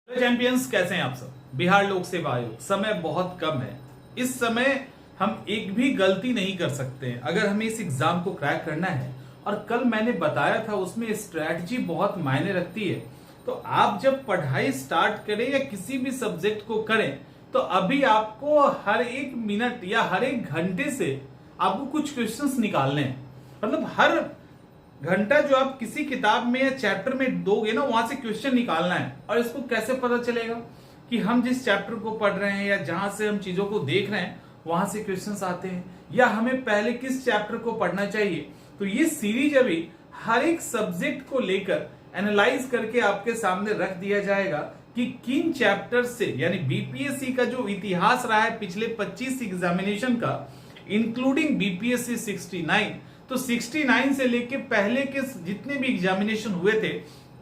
Champions, कैसे हैं आप सब। बिहार लोक सेवा आयोग, समय बहुत कम है। इस समय हम एक भी गलती नहीं कर सकते हैं अगर हमें इस एग्जाम को क्रैक करना है। और कल मैंने बताया था उसमें स्ट्रैटेजी बहुत मायने रखती है। तो आप जब पढ़ाई स्टार्ट करें या किसी भी सब्जेक्ट को करें तो अभी आपको हर एक मिनट या हर एक घंटे से आपको कुछ क्वेश्चंस निकालने हैं। मतलब हर घंटा जो आप किसी किताब में या चैप्टर में दोगे ना, वहां से क्वेश्चन निकालना है। और इसको कैसे पता चलेगा कि हम जिस चैप्टर को पढ़ रहे हैं या जहां से हम चीजों को देख रहे हैं वहां से क्वेश्चंस आते हैं, या हमें पहले किस चैप्टर को पढ़ना चाहिए। तो ये सीरीज अभी हर एक सब्जेक्ट को लेकर एनालाइज करके आपके सामने रख दिया जाएगा कि किन चैप्टर से, यानी बीपीएससी का जो इतिहास रहा है पिछले 25 एग्जामिनेशन का, इंक्लूडिंग बीपीएससी 69, तो 69 से लेके पहले के जितने भी एग्जामिनेशन हुए थे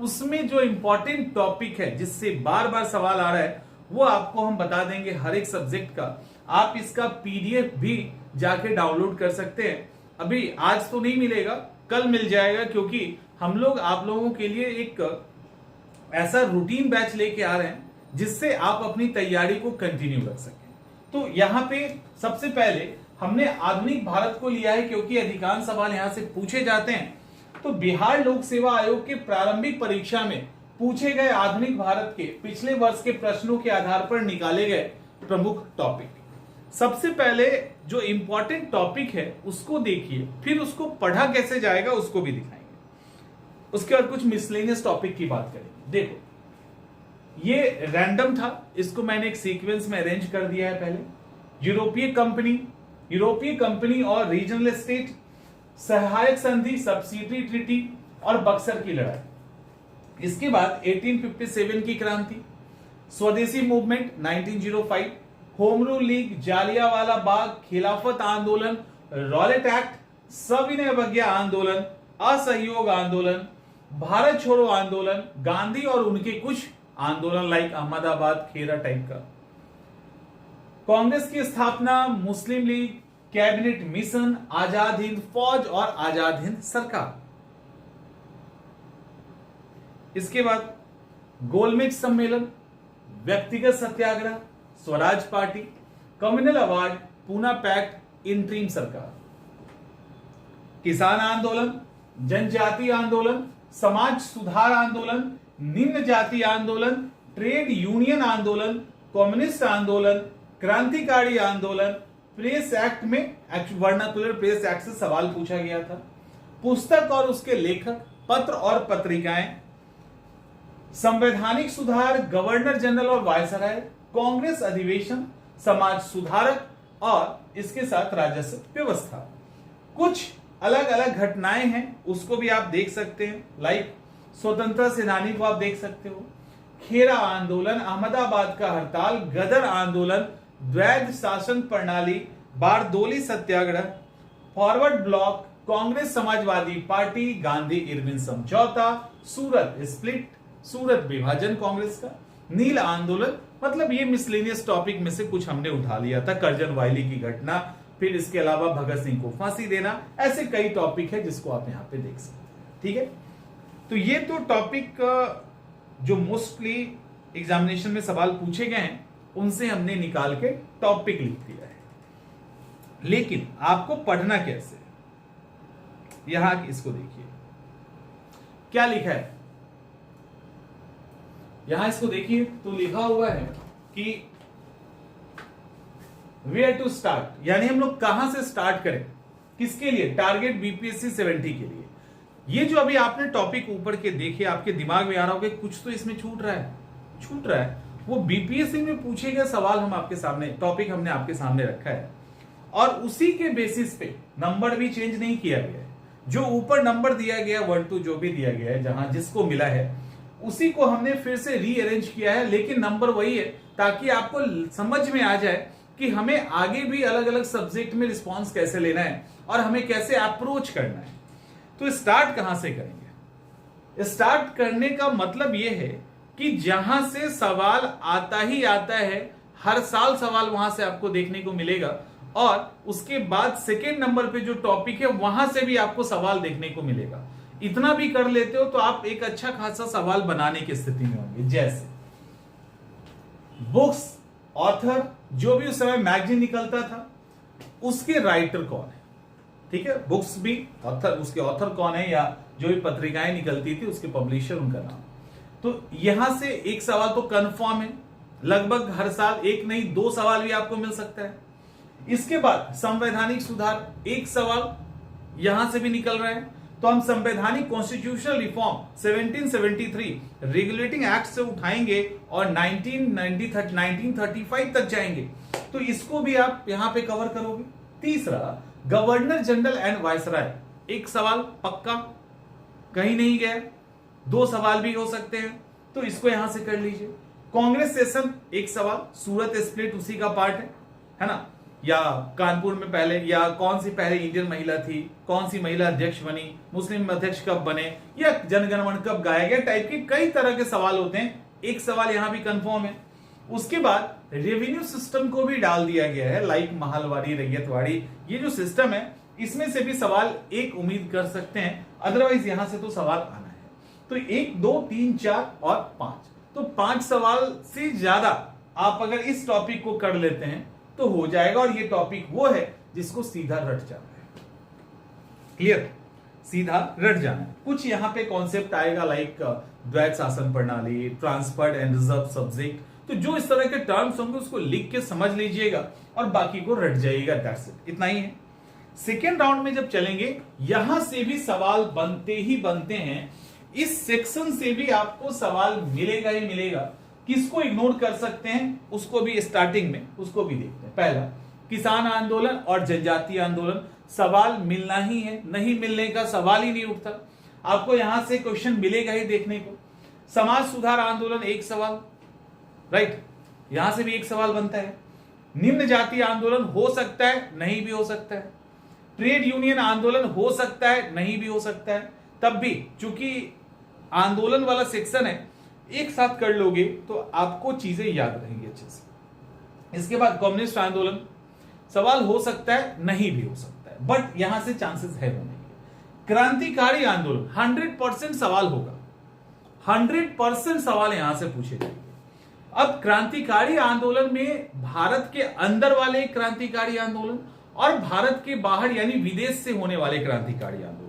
उसमें जो इंपॉर्टेंट टॉपिक है जिससे बार बार सवाल आ रहा है वो आपको हम बता देंगे हर एक सब्जेक्ट का। आप इसका पीडीएफ भी जाके डाउनलोड कर सकते हैं। अभी आज तो नहीं मिलेगा, कल मिल जाएगा, क्योंकि हम लोग आप लोगों के लिए एक ऐसा रूटीन बैच लेके आ रहे हैं जिससे आप अपनी तैयारी को कंटिन्यू रख सकें। तो यहां पे सबसे पहले हमने आधुनिक भारत को लिया है क्योंकि अधिकांश सवाल यहां से पूछे जाते हैं। तो बिहार लोक सेवा आयोग के प्रारंभिक परीक्षा में पूछे गए आधुनिक भारत के पिछले वर्ष के प्रश्नों के आधार पर निकाले गए प्रमुख टॉपिक। सबसे पहले जो इंपॉर्टेंट टॉपिक है उसको देखिए, फिर उसको पढ़ा कैसे जाएगा उसको भी दिखाएंगे। उसके बाद कुछ मिसलेनियस टॉपिक की बात करेंगे। देखो ये रैंडम था, इसको मैंने एक सीक्वेंस में अरेंज कर दिया है। पहले यूरोपीय कंपनी और रीजनल स्टेट, सहायक संधि, सब्सिडी ट्रीटी और बक्सर की लड़ाई। इसके बाद 1857 की क्रांति, Swadeshi movement 1905, home rule league, Jallianwala Bagh, Khilafat आंदोलन, रॉलेट एक्ट, सविनय अवज्ञा आंदोलन, असहयोग आंदोलन, भारत छोड़ो आंदोलन, गांधी और उनके कुछ आंदोलन लाइक अहमदाबाद खेरा टाइप का, कांग्रेस की स्थापना, मुस्लिम league, cabinet mission, Azad Hind फौज और आजाद हिंद सरकार। इसके बाद गोलमेज सम्मेलन, व्यक्तिगत satyagraha, Swaraj party, communal award, Poona pact, interim सरकार, किसान आंदोलन, जनजातीय आंदोलन, समाज सुधार आंदोलन, निम्न जाति आंदोलन, ट्रेड यूनियन आंदोलन, कम्युनिस्ट आंदोलन, क्रांतिकारी आंदोलन, प्रेस एक्ट में वर्नाकुलर प्रेस एक्ट से सवाल पूछा गया था, पुस्तक और उसके लेखक, पत्र और पत्रिकाएं, संवैधानिक सुधार, गवर्नर जनरल और वायसराय, कांग्रेस अधिवेशन, समाज सुधारक और इसके साथ राजस्व व्यवस्था। कुछ अलग अलग घटनाएं हैं उसको भी आप देख सकते हैं, लाइक स्वतंत्रता सेनानी को आप देख सकते हो, खेरा आंदोलन, अहमदाबाद का हड़ताल, गदर आंदोलन, द्वैध शासन प्रणाली, Bardoli satyagraha, forward bloc, Congress Samajwadi party, Gandhi Irwin समझौता, सूरत स्प्लिट, सूरत विभाजन कांग्रेस का, नील आंदोलन। मतलब ये मिसलेनियस टॉपिक में से कुछ हमने उठा लिया था, कर्जन वायली की घटना, फिर इसके अलावा भगत सिंह को फांसी देना, ऐसे कई टॉपिक है जिसको आप यहां पे देख सकते हैं। ठीक है, तो ये तो टॉपिक जो मोस्टली एग्जामिनेशन में सवाल पूछे गए हैं उनसे हमने निकाल के टॉपिक लिख दिया है। लेकिन आपको पढ़ना कैसे, यहां इसको देखिए क्या लिखा है। यहां इसको देखिए तो लिखा हुआ है कि वेयर टू स्टार्ट, यानी हम लोग कहां से स्टार्ट करें, किसके लिए, टारगेट बीपीएससी 70 के लिए। ये जो अभी आपने टॉपिक ऊपर के देखे आपके दिमाग में आ रहा होगा कुछ तो इसमें छूट रहा है। वो बीपीएससी में पूछे गए सवाल हम आपके सामने, टॉपिक हमने आपके सामने रखा है और उसी के बेसिस पे नंबर भी चेंज नहीं किया गया है। जो ऊपर नंबर दिया गया 1 2 जो भी दिया गया है, जहां जिसको मिला है उसी को हमने फिर से रीअरेंज किया है, लेकिन नंबर वही है ताकि आपको समझ में आ जाए कि हमें आगे भी अलग अलग सब्जेक्ट में रिस्पॉन्स कैसे लेना है और हमें कैसे अप्रोच करना है। तो स्टार्ट कहां से करेंगे, स्टार्ट करने का मतलब यह है कि जहां से सवाल आता ही आता है, हर साल सवाल वहां से आपको देखने को मिलेगा और उसके बाद सेकेंड नंबर पे जो टॉपिक है वहां से भी आपको सवाल देखने को मिलेगा। इतना भी कर लेते हो तो आप एक अच्छा खासा सवाल बनाने की स्थिति में होंगे। जैसे बुक्स, ऑथर, जो भी उस समय मैगजीन निकलता था उसके राइटर कौन है, ठीक है, बुक्स भी ऑथर, उसके ऑथर कौन है, या जो भी पत्रिकाएं निकलती थी उसके पब्लिशर, उनका नाम। तो यहां से एक सवाल तो कंफर्म है, लगभग हर साल एक नहीं 2 सवाल भी आपको मिल सकता है। इसके बाद संवैधानिक सुधार, एक सवाल यहां से भी निकल रहा है। तो हम संवैधानिक कॉन्स्टिट्यूशनल रिफॉर्म 1773 रेगुलेटिंग एक्ट से उठाएंगे और 1935 तक जाएंगे, तो इसको भी आप यहां पे कवर करोगे। तीसरा गवर्नर जनरल एंड वायसराय, एक सवाल पक्का, कहीं नहीं गया, 2 सवाल भी हो सकते हैं, तो इसको यहां से कर लीजिए। कांग्रेस सेशन, एक सवाल, सूरत स्प्लिट उसी का पार्ट है ना, या कानपुर में पहले, या कौन सी पहले इंडियन महिला थी, कौन सी महिला अध्यक्ष बनी, मुस्लिम अध्यक्ष कब बने, या जनगणमन कब गाया गया, टाइप के कई तरह के सवाल होते हैं, एक सवाल यहां भी कंफर्म है। उसके बाद रेवेन्यू सिस्टम को भी डाल दिया गया है, लाइक महलवाड़ी, रैयतवाड़ी, ये जो सिस्टम है इसमें से भी सवाल एक उम्मीद कर सकते हैं, अदरवाइज यहां से तो सवाल आना है। तो 1, 2, 3, 4 और 5, तो 5 सवाल से ज्यादा आप अगर इस टॉपिक को कर लेते हैं तो हो जाएगा, और ये टॉपिक वो है जिसको सीधा रट जाना है। क्लियर, सीधा रट जाना है। कुछ यहां पे कॉन्सेप्ट आएगा लाइक द्वैत शासन प्रणाली, ट्रांसफर्ड एंड रिजर्व सब्जेक्ट, तो जो इस तरह के टर्म्स होंगे उसको लिख के समझ लीजिएगा और बाकी को रट जाइएगा, दैट्स इट, इतना ही है। सेकेंड राउंड में जब चलेंगे यहां से भी सवाल बनते ही बनते हैं, इस सेक्शन से भी आपको सवाल मिलेगा ही मिलेगा। किसको इग्नोर कर सकते हैं उसको भी स्टार्टिंग में उसको भी देखते हैं। पहला, किसान आंदोलन और जनजातीय आंदोलन, सवाल मिलना ही है, नहीं मिलने का सवाल ही नहीं उठता, आपको यहां से क्वेश्चन मिलेगा ही देखने को। समाज सुधार आंदोलन, एक सवाल, राइट, यहां से भी एक सवाल बनता है। निम्न जातीय आंदोलन हो सकता है, नहीं भी हो सकता है। ट्रेड यूनियन आंदोलन हो सकता है, नहीं भी हो सकता है। तब भी चूंकि आंदोलन वाला सेक्शन है, एक साथ कर लोगे तो आपको चीजें याद रहेंगी अच्छे से। इसके बाद कम्युनिस्ट आंदोलन, सवाल हो सकता है, नहीं भी हो सकता है, बट यहां से चांसेस है होने के। क्रांतिकारी आंदोलन 100% सवाल होगा, 100% सवाल यहां से पूछे जाएंगे। अब क्रांतिकारी आंदोलन में भारत के अंदर वाले क्रांतिकारी आंदोलन और भारत के बाहर यानी विदेश से होने वाले क्रांतिकारी आंदोलन,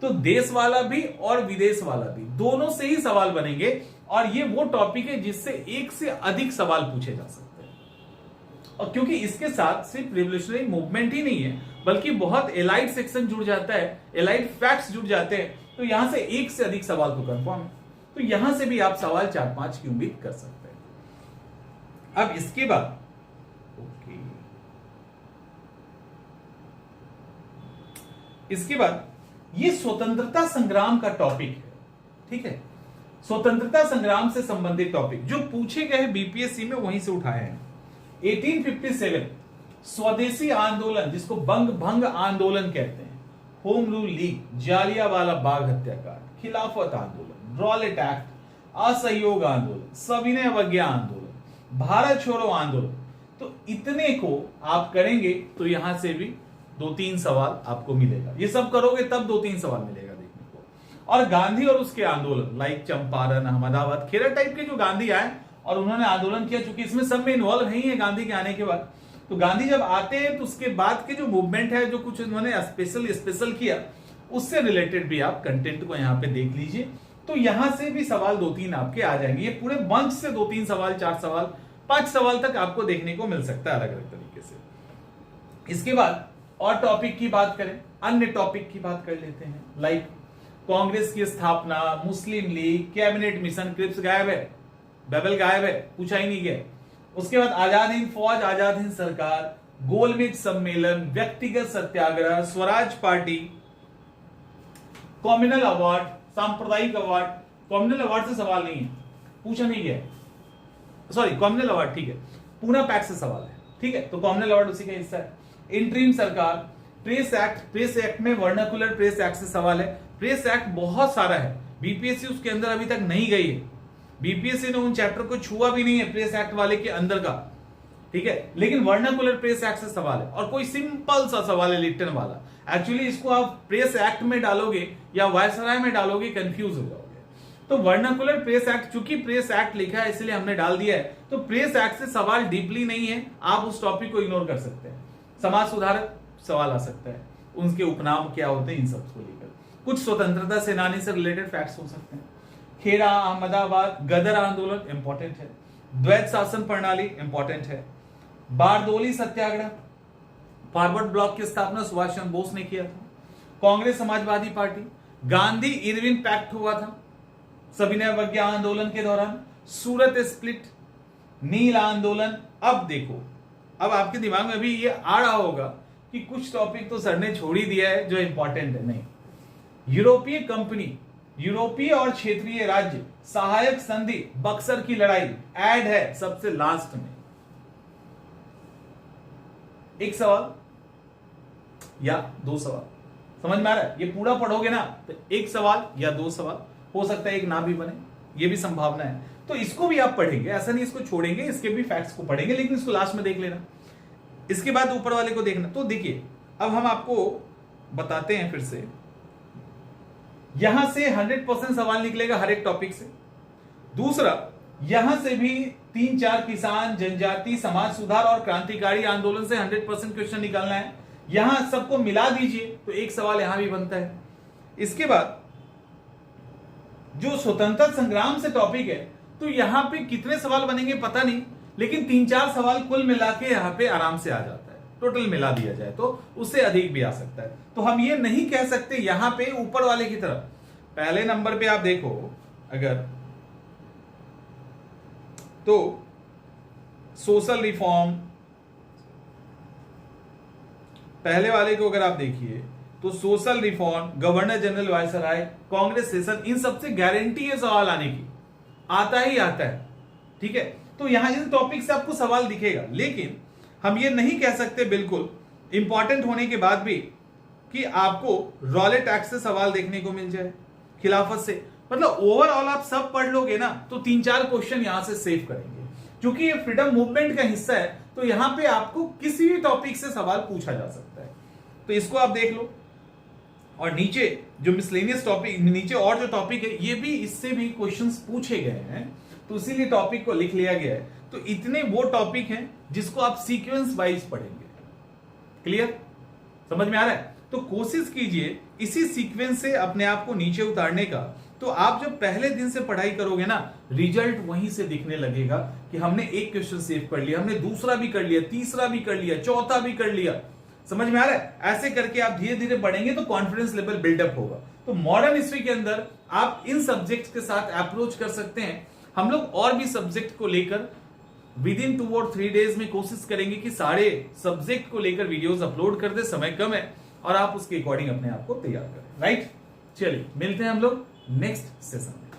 तो देश वाला भी और विदेश वाला भी, दोनों से ही सवाल बनेंगे, और ये वो टॉपिक है जिससे एक से अधिक सवाल पूछे जा सकते हैं। और क्योंकि इसके साथ सिर्फ रिवोल्यूशनरी मूवमेंट ही नहीं है, बल्कि बहुत एलाइड सेक्शन जुड़ जाता है, एलाइड फैक्ट्स जुड़ जाते हैं, तो यहां से एक से अधिक सवाल तो कंफर्म है। तो यहां से भी आप सवाल 4-5 की उम्मीद कर सकते हैं। अब इसके बाद इसके बाद ये स्वतंत्रता संग्राम का टॉपिक है, ठीक है, स्वतंत्रता संग्राम से संबंधित टॉपिक जो पूछे गए बीपीएससी में वहीं से उठाए हैं। 1857 स्वदेशी आंदोलन, जिसको बंग भंग आंदोलन कहते हैं, होम रूल लीग, जालियांवाला बाग हत्याकांड, खिलाफत आंदोलन, रॉलेट एक्ट, असहयोग आंदोलन, सविनय अवज्ञा आंदोलन, भारत छोड़ो आंदोलन, तो इतने को आप करेंगे तो यहां से भी 2-3 सवाल आपको मिलेगा। ये सब करोगे तब 2-3 सवाल मिलेगा देखने को। और गांधी और उसके आंदोलन लाइक चंपारण, अहमदाबाद, खेड़ा टाइप के जो गांधी आए और उन्होंने आंदोलन किया, चूंकि इसमें सब में इन्वॉल्व नहीं है गांधी के आने के बाद, तो गांधी जब आते हैं तो उसके बाद के जो मूवमेंट है, जो कुछ उन्होंने स्पेशल किया, उससे रिलेटेड भी आप कंटेंट को यहाँ पे देख लीजिए। तो यहां से भी सवाल 2-3 आपके आ जाएंगे। ये पूरे बंच से 2-3 सवाल, 4 सवाल, 5 सवाल तक आपको देखने को मिल सकता है अलग अलग तरीके से। इसके बाद और टॉपिक की बात करें, अन्य टॉपिक की बात कर लेते हैं, लाइक कांग्रेस की स्थापना, मुस्लिम लीग, कैबिनेट मिशन, क्रिप्स गायब है, बेबल गायब है, पूछा ही नहीं गया। उसके बाद आजाद हिंद फौज, आजाद हिंद सरकार, गोलमेज सम्मेलन, व्यक्तिगत satyagraha, Swaraj party, communal award, सांप्रदायिक अवार्ड, कॉम्युनल अवार्ड से सवाल नहीं है, पूछा नहीं गया, सॉरी कॉम्युनल अवार्ड, ठीक है, पूना पैक्ट से सवाल है, ठीक है, तो कॉम्युनल अवार्ड उसी का हिस्सा है। इंटरिम सरकार, प्रेस एक्ट, प्रेस एक्ट में वर्नाकुलर प्रेस एक्ट से सवाल है। प्रेस एक्ट बहुत सारा है, बीपीएससी उसके अंदर अभी तक नहीं गई है, बीपीएससी ने उन चैप्टर को छुआ भी नहीं है प्रेस एक्ट वाले के अंदर का, ठीक है, लेकिन वर्नाकुलर प्रेस एक्ट से सवाल है। और कोई सिंपल सा सवाल है लिटन वाला, एक्चुअली इसको आप प्रेस एक्ट में डालोगे या वायसराय में डालोगे कंफ्यूज हो जाओगे। तो वर्नाकुलर प्रेस एक्ट, चूंकि प्रेस एक्ट लिखा है इसलिए हमने डाल दिया है, तो प्रेस एक्ट से सवाल डीपली नहीं है, आप उस टॉपिक को इग्नोर कर सकते हैं। समाज सुधारक सवाल आ सकता है, उनके उपनाम क्या होते हैं, इन सब को लेकर। कुछ स्वतंत्रता सेनानी से रिलेटेड फैक्ट्स हो सकते हैं। खेड़ा, अहमदाबाद, गदर आंदोलन इंपॉर्टेंट है। द्वैत शासन प्रणाली इंपॉर्टेंट है। बारदोली सत्याग्रह, फॉरवर्ड ब्लॉक की स्थापना सुभाष चंद्र बोस ने किया था। Congress Samajwadi party, Gandhi Irwin pact हुआ था सविनय अवज्ञा आंदोलन के दौरान। सूरत स्प्लिट, नील आंदोलन। अब देखो, अब आपके दिमाग में भी ये आ रहा होगा कि कुछ टॉपिक तो सर ने छोड़ ही दिया है जो इंपॉर्टेंट है। नहीं, यूरोपीय कंपनी, यूरोपीय और क्षेत्रीय राज्य सहायक संधि, बक्सर की लड़ाई ऐड है सबसे लास्ट में। एक सवाल या दो सवाल, समझ में आ रहा है? ये पूरा पढ़ोगे ना तो एक सवाल या दो सवाल हो सकता है, एक ना भी बने, ये भी संभावना है। तो इसको भी आप पढ़ेंगे, ऐसा नहीं इसको छोड़ेंगे, इसके भी फैक्ट्स को पढ़ेंगे, लेकिन इसको लास्ट में देख लेना, इसके बाद ऊपर वाले को देखना। तो देखिए, अब हम आपको बताते हैं फिर से, यहां से 100% सवाल निकलेगा हर एक टॉपिक से। दूसरा, यहां से भी 3-4 किसान, जनजाति, समाज सुधार और क्रांतिकारी आंदोलन से 100% क्वेश्चन निकालना है। यहां सबको मिला दीजिए तो एक सवाल यहां भी बनता है। इसके बाद जो स्वतंत्रता संग्राम से टॉपिक है, तो यहां पे कितने सवाल बनेंगे पता नहीं, लेकिन 3-4 सवाल कुल मिला के यहां पे आराम से आ जाता है। टोटल मिला दिया जाए तो उससे अधिक भी आ सकता है। तो हम ये नहीं कह सकते यहां पे ऊपर वाले की तरफ। पहले नंबर पे आप देखो अगर, तो सोशल रिफॉर्म, पहले वाले को अगर आप देखिए तो social reform, governor general viceroy, Congress session, इन सबसे गारंटी है सवाल आने की, आता ही आता है। ठीक है, तो यहां इन टॉपिक से आपको सवाल दिखेगा, लेकिन हम ये नहीं कह सकते बिल्कुल इंपॉर्टेंट होने के बाद भी कि आपको रॉलेट एक्ट से सवाल देखने को मिल जाए, खिलाफत से। मतलब ओवरऑल आप सब पढ़ लोगे ना तो 3-4 क्वेश्चन यहां से सेव करेंगे, क्योंकि ये फ्रीडम मूवमेंट का हिस्सा है। तो यहां पे आपको किसी भी टॉपिक से सवाल पूछा जा सकता है, तो इसको आप देख लो। और नीचे जो मिसलेनियस टॉपिक, नीचे और जो टॉपिक है, ये भी इससे भी क्वेश्चंस पूछे गए हैं, तो इसीलिए टॉपिक को लिख लिया गया है। तो इतने वो टॉपिक हैं जिसको आप सीक्वेंस वाइज पढ़ेंगे। क्लियर, समझ में आ रहा है? तो कोशिश कीजिए इसी सीक्वेंस से अपने आप को नीचे उतारने का। तो आप जब पहले दिन से पढ़ाई करोगे ना, रिजल्ट वहीं से दिखने लगेगा कि हमने एक क्वेश्चन सेव कर लिया, हमने दूसरा भी कर लिया, तीसरा भी कर लिया, चौथा भी कर लिया। समझ में आ रहा है? ऐसे करके आप धीरे धीरे बढ़ेंगे तो कॉन्फिडेंस लेवल बिल्डअप होगा। तो मॉडर्न हिस्ट्री के अंदर आप इन सब्जेक्ट्स के साथ अप्रोच कर सकते हैं। हम लोग और भी सब्जेक्ट को लेकर विद इन 2 और 3 डेज में कोशिश करेंगे कि सारे सब्जेक्ट को लेकर वीडियोस अपलोड कर दे। समय कम है और आप उसके अकॉर्डिंग अपने आप को तैयार करें। राइट, चलिए मिलते हैं हम लोग नेक्स्ट सेशन में।